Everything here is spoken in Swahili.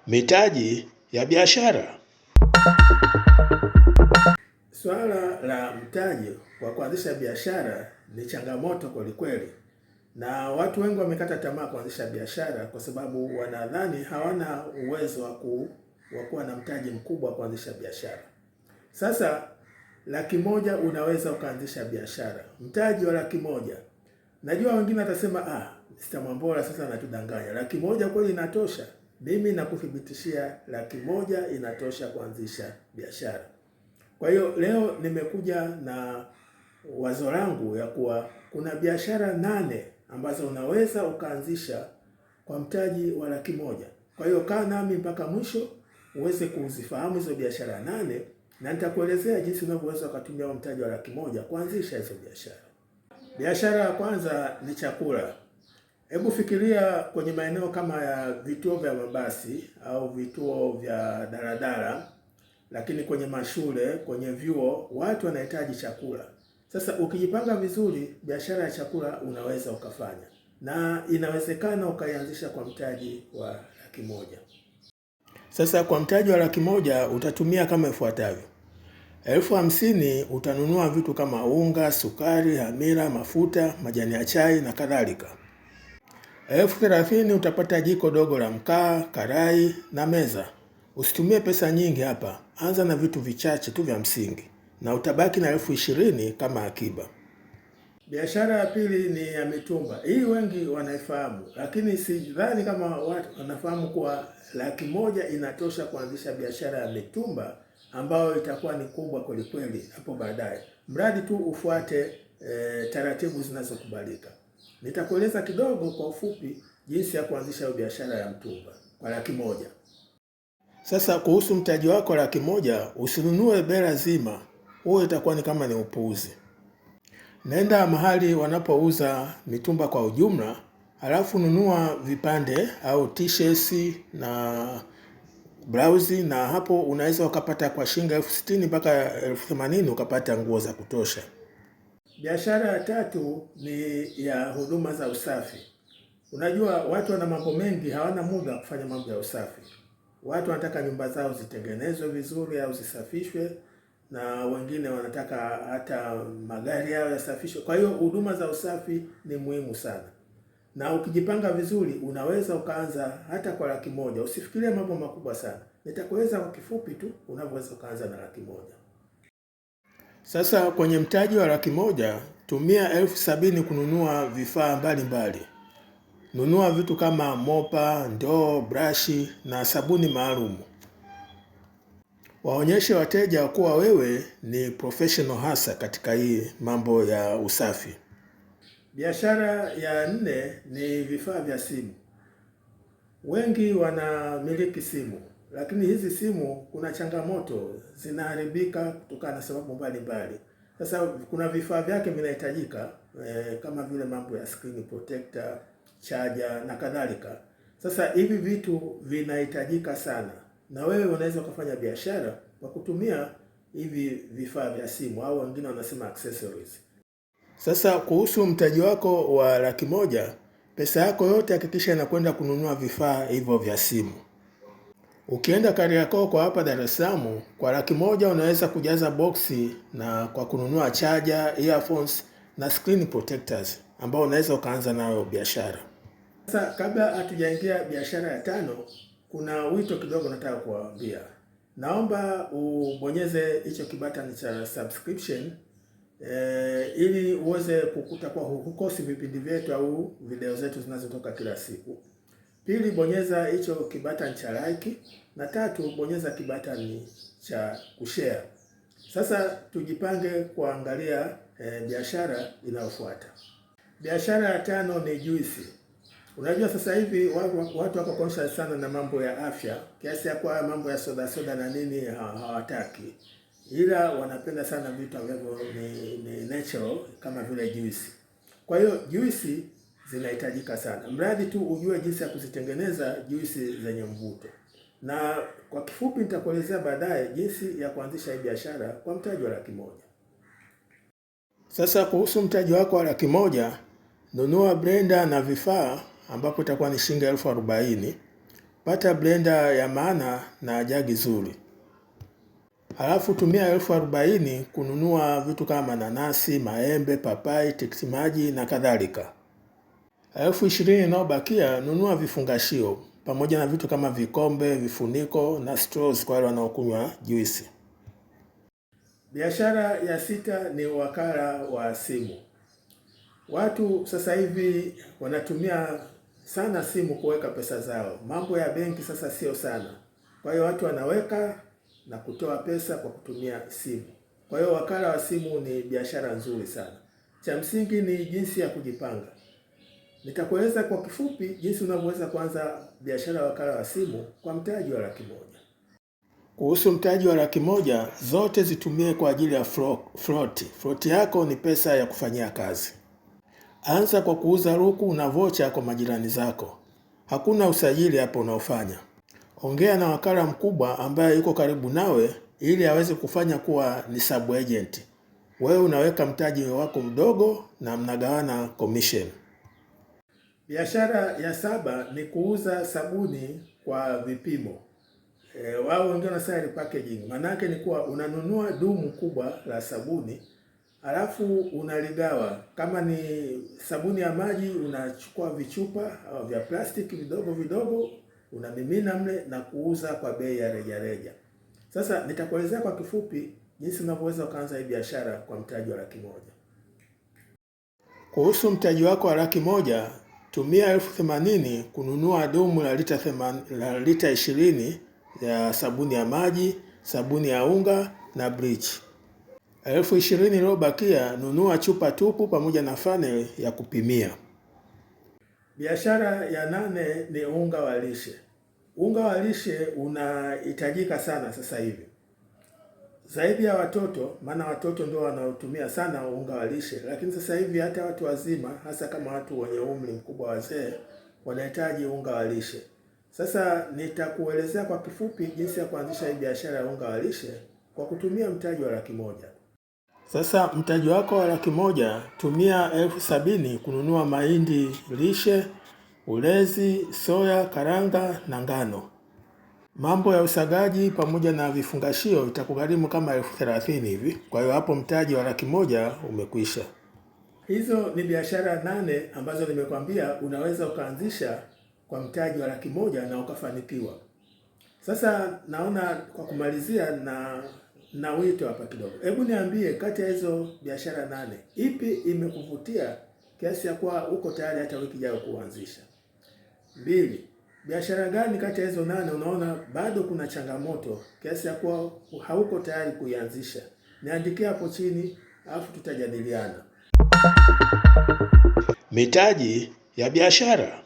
Mitaji ya biashara. Swala la mtaji wa kuanzisha biashara ni changamoto kwelikweli, na watu wengi wamekata tamaa kuanzisha biashara kwa sababu wanadhani hawana uwezo wa kuwa na mtaji mkubwa kuanzisha biashara. Sasa $100,000 unaweza ukaanzisha biashara, mtaji wa $100,000. Najua wengine watasema Mr. Mwambola sasa anatudanganya, $100,000 kweli inatosha? Mimi nakuthibitishia $100,000 inatosha kuanzisha biashara. Kwa hiyo leo nimekuja na wazo langu ya kuwa kuna biashara 8 ambazo unaweza ukaanzisha kwa mtaji wa $100,000. Kwa hiyo kaa nami mpaka mwisho uweze kuzifahamu hizo biashara 8 na nitakuelezea jinsi unavyoweza kutumia mtaji wa $100,000 kuanzisha hizo biashara. Biashara ya kwanza ni chakula. Hebu fikiria kwenye maeneo kama ya vituo vya mabasi au vituo vya daladala, lakini kwenye mashule, kwenye vyuo, watu wanahitaji chakula. Sasa ukijipanga vizuri, biashara ya chakula unaweza ukafanya, na inawezekana ukaianzisha kwa mtaji wa $100,000. Sasa kwa mtaji wa $100,000 utatumia kama ifuatavyo. $50,000 utanunua vitu kama unga, sukari, hamira, mafuta, majani ya chai na kadhalika. $30,000 utapata jiko dogo la mkaa, karai na meza. Usitumie pesa nyingi hapa, anza na vitu vichache tu vya msingi, na utabaki na $20,000 kama akiba. Biashara ya pili ni ya mitumba. Hii wengi wanaifahamu, lakini sidhani kama watu wanafahamu kuwa $100,000 inatosha kuanzisha biashara ya mitumba ambayo itakuwa ni kubwa kwelikweli hapo baadaye, mradi tu ufuate taratibu zinazokubalika. Nitakueleza kidogo kwa ufupi jinsi ya kuanzisha biashara ya mtumba kwa $100,000. Sasa kuhusu mtaji wako $100,000, usinunue bela zima, huo itakuwa ni kama ni upuuzi. Nenda mahali wanapouza mitumba kwa ujumla, halafu nunua vipande au t-shirts na blouse, na hapo unaweza ukapata kwa shilingi $60,000 mpaka $80,000 ukapata nguo za kutosha. Biashara ya tatu ni ya huduma za usafi. Unajua watu wana mambo mengi, hawana muda wa kufanya mambo ya usafi. Watu wanataka nyumba zao zitengenezwe vizuri au zisafishwe, na wengine wanataka hata magari yao yasafishwe. Kwa hiyo huduma za usafi ni muhimu sana, na ukijipanga vizuri unaweza ukaanza hata kwa $100,000. Usifikirie mambo makubwa sana, nitakueleza kwa kifupi tu unavyoweza ukaanza na $100,000. Sasa kwenye mtaji wa $100,000 tumia $70,000 kununua vifaa mbalimbali. Nunua vitu kama mopa, ndoo, brashi na sabuni maalum. Waonyeshe wateja kuwa wewe ni professional hasa katika hii mambo ya usafi. Biashara ya 4 ni vifaa vya simu. Wengi wanamiliki simu, lakini hizi simu kuna changamoto, zinaharibika kutokana na sababu mbalimbali. Sasa kuna vifaa vyake vinahitajika kama vile mambo ya screen protector, charger na kadhalika. Sasa hivi vitu vinahitajika sana, na wewe unaweza kufanya biashara kwa kutumia hivi vifaa vya simu, au wengine wanasema accessories. Sasa kuhusu mtaji wako wa $100,000, pesa yako yote hakikisha inakwenda kununua vifaa hivyo vya simu. Ukienda Kariakoo kwa hapa Dar es Salaam, kwa $100,000 unaweza kujaza boksi na kwa kununua charger, earphones na screen protectors ambao unaweza ukaanza nayo biashara. Sasa kabla hatujaingia biashara ya 5, kuna wito kidogo nataka kuwaambia. Naomba ubonyeze hicho kibatani cha subscription ili uweze kukuta kwa hukosi vipindi vyetu au video zetu zinazotoka kila siku. Pili, bonyeza hicho kibatani cha like, na 3, bonyeza kibatani cha kushare. Sasa tujipange kuangalia biashara inayofuata. Biashara ya 5 ni juisi. Unajua sasa hivi watu wako conscious sana na mambo ya afya, kiasi ya kwa mambo ya soda na nini hawataki, ila wanapenda sana vitu ambavyo ni natural kama vile juisi. Kwa hiyo juisi zinahitajika sana, mradi tu ujue jinsi ya kuzitengeneza juisi zenye mvuto. Na kwa kifupi nitakuelezea baadaye jinsi ya kuanzisha hii biashara kwa mtaji wa $100,000. Sasa kuhusu mtaji wako wa $100,000, nunua blender na vifaa ambapo itakuwa ni shilingi $40,000. pata blender ya maana na jagi zuri. Halafu tumia 40,000 kununua vitu kama nanasi, maembe, papai, tikiti maji na kadhalika. 20,000 inayobakia nunua vifungashio pamoja na vitu kama vikombe, vifuniko na straws kwa wale wanaokunywa juisi. Biashara ya 6 ni wakala wa simu. Watu sasa hivi wanatumia sana simu kuweka pesa zao. Mambo ya benki sasa sio sana. Kwa hiyo watu wanaweka na kutoa pesa kwa kutumia simu. Kwa hiyo wakala wa simu ni biashara nzuri sana. Cha msingi ni jinsi ya kujipanga. Nitakueleza kwa kifupi jinsi unavyoweza kuanza biashara wakala wa simu kwa mtaji wa $100,000. Kuhusu mtaji wa $100,000, zote zitumie kwa ajili ya float. Float yako ni pesa ya kufanyia kazi. Anza kwa kuuza luku na vocha kwa majirani zako. Hakuna usajili hapo unaofanya. Ongea na wakala mkubwa ambaye yuko karibu nawe ili aweze kufanya kuwa ni sub agent. Wewe unaweka mtaji wako mdogo na mnagawana commission. Biashara ya 7 ni kuuza sabuni kwa vipimo. Wao wengine wanasema ni packaging. Maana yake ni kuwa unanunua dumu kubwa la sabuni, alafu unaligawa. Kama ni sabuni ya maji unachukua vichupa vya plastiki vidogo vidogo, unamimina mle na kuuza kwa bei ya rejareja. Sasa nitakuelezea kwa kifupi jinsi unavyoweza kuanza hii biashara kwa mtaji wa $100,000. Kuhusu mtaji wako wa $100,000, tumia 80,000 kununua dumu la lita 20 ya sabuni ya maji, sabuni ya unga na bleach. 20,000 iliyobakia nunua chupa tupu pamoja na funnel ya kupimia. Biashara ya 8 ni unga wa lishe. Unga wa lishe unahitajika sana sasa hivi. Zaidi ya watoto, maana watoto ndio wanaotumia sana unga wa lishe, lakini sasa hivi hata watu wazima, hasa kama watu wenye umri mkubwa, wazee, wanahitaji unga wa lishe. Sasa nitakuelezea kwa kifupi jinsi ya kuanzisha hii biashara ya unga wa lishe kwa kutumia mtaji wa $100,000. Sasa mtaji wako wa $100,000, tumia 70,000 kununua mahindi lishe, ulezi, soya, karanga na ngano. Mambo ya usagaji pamoja na vifungashio itakugharimu kama 30,000 hivi. Kwa hiyo hapo mtaji wa $100,000 umekwisha. Hizo ni biashara 8 ambazo nimekwambia unaweza ukaanzisha kwa mtaji wa $100,000 na ukafanikiwa. Sasa naona kwa kumalizia na wito hapa kidogo. Hebu niambie kati ya hizo biashara 8, ipi imekuvutia kiasi ya kuwa uko tayari hata wiki ijayo kuanzisha? 2, biashara gani kati ya hizo 8 unaona bado kuna changamoto kiasi ya kuwa hauko tayari kuianzisha? Niandikie hapo chini, alafu tutajadiliana. Mitaji ya biashara.